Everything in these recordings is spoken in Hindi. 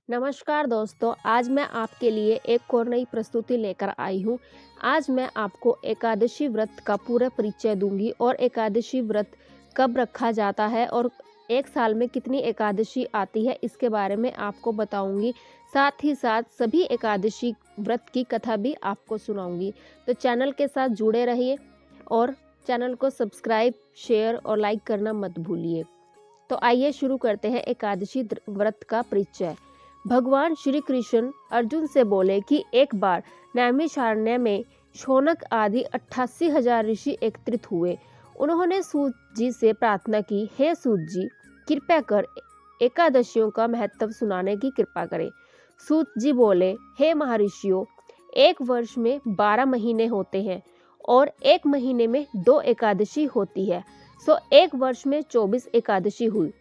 नमस्कार दोस्तों, आज मैं आपके लिए एक और नई प्रस्तुति लेकर आई हूँ। आज मैं आपको एकादशी व्रत का पूरा परिचय दूंगी और एकादशी व्रत कब रखा जाता है और एक साल में कितनी एकादशी आती है इसके बारे में आपको बताऊंगी। साथ ही साथ सभी एकादशी व्रत की कथा भी आपको सुनाऊंगी। तो चैनल के साथ जुड़े रहिए और चैनल को सब्सक्राइब, शेयर और लाइक करना मत भूलिए। तो आइए शुरू करते हैं एकादशी व्रत का परिचय। भगवान श्री कृष्ण अर्जुन से बोले कि एक बार नैमिषारण्य में शौनक आदि 88,000 ऋषि एकत्रित हुए। उन्होंने सूत जी से प्रार्थना की, हे सूत जी, कृपया कर एकादशियों का महत्व सुनाने की कृपा करें। सूत जी बोले, हे महर्षियों, एक वर्ष में 12 महीने होते हैं और एक महीने में 2 एकादशी होती है। सो एक वर्ष में 24 एकादशी हुई।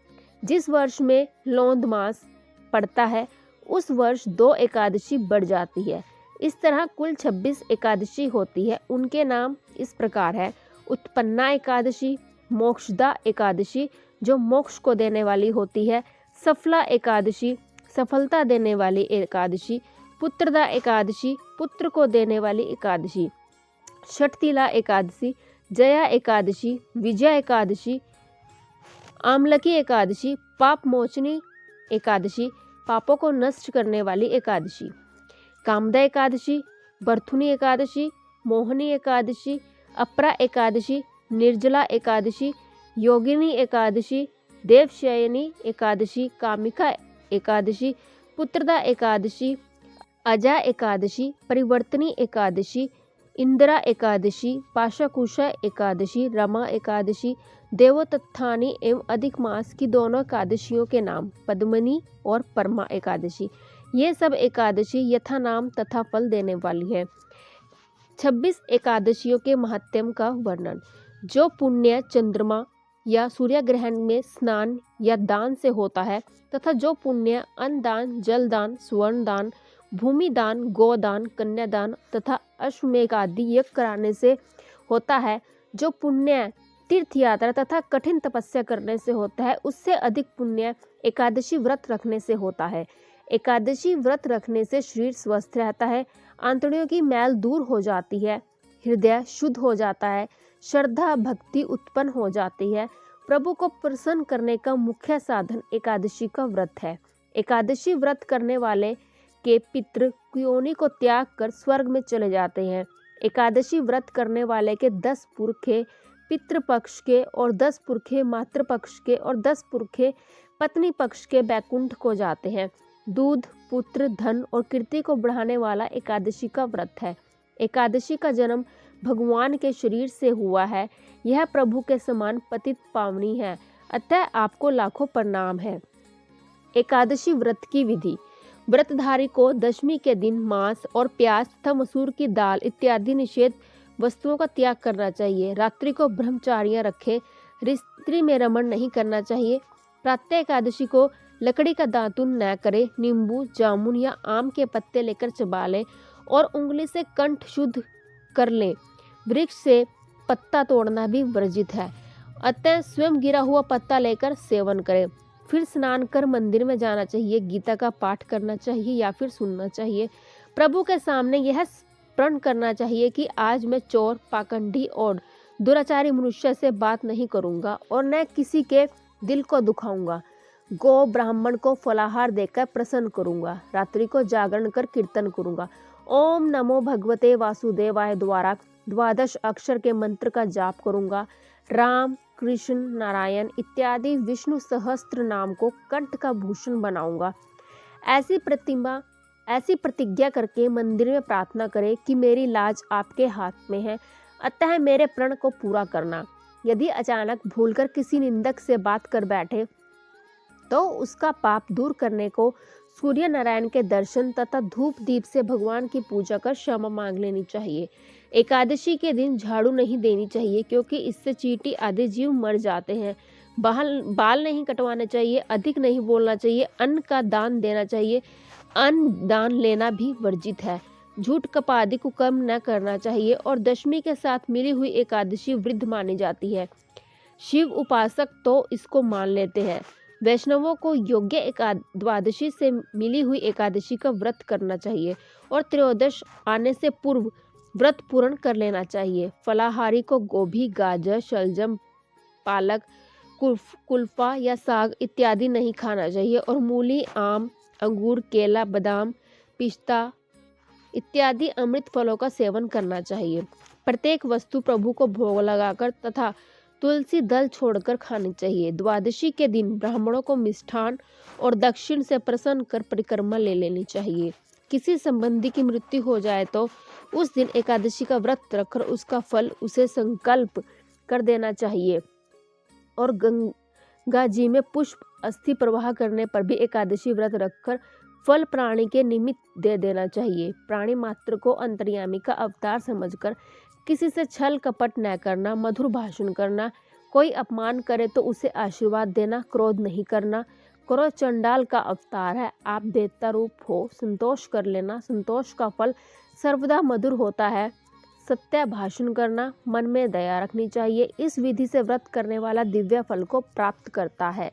जिस वर्ष में लौंद मास पड़ता है उस वर्ष 2 एकादशी बढ़ जाती है। इस तरह कुल 26 एकादशी होती है। उनके नाम इस प्रकार है: उत्पन्ना एकादशी, मोक्षदा एकादशी जो मोक्ष को देने वाली होती है, सफला एकादशी सफलता देने वाली एकादशी, पुत्रदा एकादशी पुत्र को देने वाली एकादशी, षटतिला एकादशी, जया एकादशी, विजया एकादशी, आमलकी एकादशी, पाप मोचनी एकादशी पापों को नष्ट करने वाली एकादशी, कामदा एकादशी, बर्थुनी एकादशी, मोहनी एकादशी, अपरा एकादशी, निर्जला एकादशी, योगिनी एकादशी, देवशयनी एकादशी, कामिका एकादशी, पुत्रदा एकादशी, अजा एकादशी, परिवर्तनी एकादशी, इंदिरा एकादशी, पाशाकुशा एकादशी, रमा एकादशी, देवोत्थानी एवं अधिक मास की दोनों एकादशियों के नाम पद्मनी और परमा एकादशी। ये सब एकादशी यथा नाम तथा फल देने वाली है। 26 एकादशियों के महात्म्य का वर्णन। जो पुण्य चंद्रमा या सूर्य ग्रहण में स्नान या दान से होता है तथा जो पुण्य अन्न दान, जल दान, स्वर्ण दान, भूमि दान, गोदान, कन्यादान तथा अश्वमेध आदि यज्ञ कराने से होता है, जो पुण्य तीर्थ यात्रा तथा कठिन तपस्या करने से होता है, उससे अधिक पुण्य एकादशी व्रत रखने से होता है। एकादशी व्रत रखने से शरीर स्वस्थ रहता है, आंतड़ियों की मैल दूर हो जाती है, हृदय शुद्ध हो जाता है, श्रद्धा भक्ति उत्पन्न हो जाती है। प्रभु को प्रसन्न करने का मुख्य साधन एकादशी का व्रत है। एकादशी व्रत करने वाले के पितृ योनि को त्याग कर स्वर्ग में चले जाते हैं। एकादशी व्रत करने वाले के 10 पुरखे पितृ पक्ष के और 10 पुरखे मातृ पक्ष के और 10 पुरखे पत्नी पक्ष के बैकुंठ को जाते हैं। दूध, पुत्र, धन और कीर्ति को बढ़ाने वाला एकादशी का व्रत है। एकादशी का जन्म भगवान के शरीर से हुआ है। यह प्रभु के समान पतित पावनी है, अतः आपको लाखों प्रणाम है। एकादशी व्रत की विधि। व्रतधारी को दशमी के दिन मांस और प्याज तथा मसूर की दाल इत्यादि निषेध वस्तुओं का त्याग करना चाहिए। रात्रि को ब्रह्मचार्य रखें। रात्रि में रमण नहीं करना चाहिए। प्रातः एकादशी को लकड़ी का दातुन न करें। नींबू, जामुन या आम के पत्ते लेकर चबा लें और उंगली से कंठ शुद्ध कर लें। वृक्ष से पत्ता तोड़ना भी वर्जित है, अतः स्वयं गिरा हुआ पत्ता लेकर सेवन करें। फिर स्नान कर मंदिर में जाना चाहिए, गीता का पाठ करना चाहिए या फिर सुनना चाहिए। प्रभु के सामने यह प्रण करना चाहिए कि आज मैं चोर, पाखंडी और दुराचारी मनुष्य से बात नहीं करूंगा और न किसी के दिल को दुखाऊंगा। गौ ब्राह्मण को फलाहार देकर प्रसन्न करूंगा। रात्रि को जागरण कर कीर्तन करूंगा। ओम नमो भगवते वासुदेवाय द्वारा 12 अक्षर के मंत्र का जाप करूंगा। राम, कृष्ण, नारायण इत्यादि विष्णु सहस्त्र नाम को कंठ का भूषण बनाऊंगा। ऐसी प्रतिज्ञा करके मंदिर में प्रार्थना करें कि मेरी लाज आपके हाथ में है, अतः मेरे प्रण को पूरा करना। यदि अचानक भूलकर किसी निंदक से बात कर बैठे तो उसका पाप दूर करने को सूर्य नारायण के दर्शन तथा धूप दीप से भगवान की पूजा कर क्षमा मांग लेनी चाहिए। एकादशी के दिन झाड़ू नहीं देनी चाहिए क्योंकि इससे चींटी आदि जीव मर जाते हैं। बाल नहीं कटवाने चाहिए, अधिक नहीं बोलना चाहिए, अन्न का दान देना चाहिए, अन्न दान लेना भी वर्जित है। झूठ कपादि को कम न करना चाहिए और दशमी के साथ मिली हुई एकादशी वृद्ध मानी जाती है। शिव उपासक तो इसको मान लेते हैं। वैष्णवों को योग्य द्वादशी से मिली हुई एकादशी का व्रत करना चाहिए और त्रयोदश आने से पूर्व व्रत पूर्ण कर लेना चाहिए। फलाहारी को गोभी, गाजर, शलजम, पालक, कुल्फा या साग इत्यादि नहीं खाना चाहिए और मूली, आम, अंगूर, केला, बादाम, पिस्ता इत्यादि अमृत फलों का सेवन करना चाहिए। प्रत्येक वस्तु प्रभु को भोग लगाकर तथा तुलसी दल छोड़कर खानी चाहिए। द्वादशी के दिन ब्राह्मणों को मिष्ठान और दक्षिण से प्रसन्न कर परिक्रमा ले लेनी चाहिए। किसी संबंधी की मृत्यु हो जाए तो उस दिन एकादशी का व्रत रखकर उसका फल उसे संकल्प कर देना चाहिए और गंगा जी में पुष्प अस्थि प्रवाह करने पर भी एकादशी व्रत रखकर फल प्राणी के निमित्त दे देना चाहिए। प्राणी मात्र को अंतर्यामी का अवतार समझकर किसी से छल कपट न करना, मधुर भाषण करना, कोई अपमान करे तो उसे आशीर्वाद देना, क्रोध नहीं करना। क्रोध चंडाल का अवतार है। आप देवता रूप हो, संतोष कर लेना। संतोष का फल सर्वदा मधुर होता है। सत्य भाषण करना, मन में दया रखनी चाहिए। इस विधि से व्रत करने वाला दिव्य फल को प्राप्त करता है।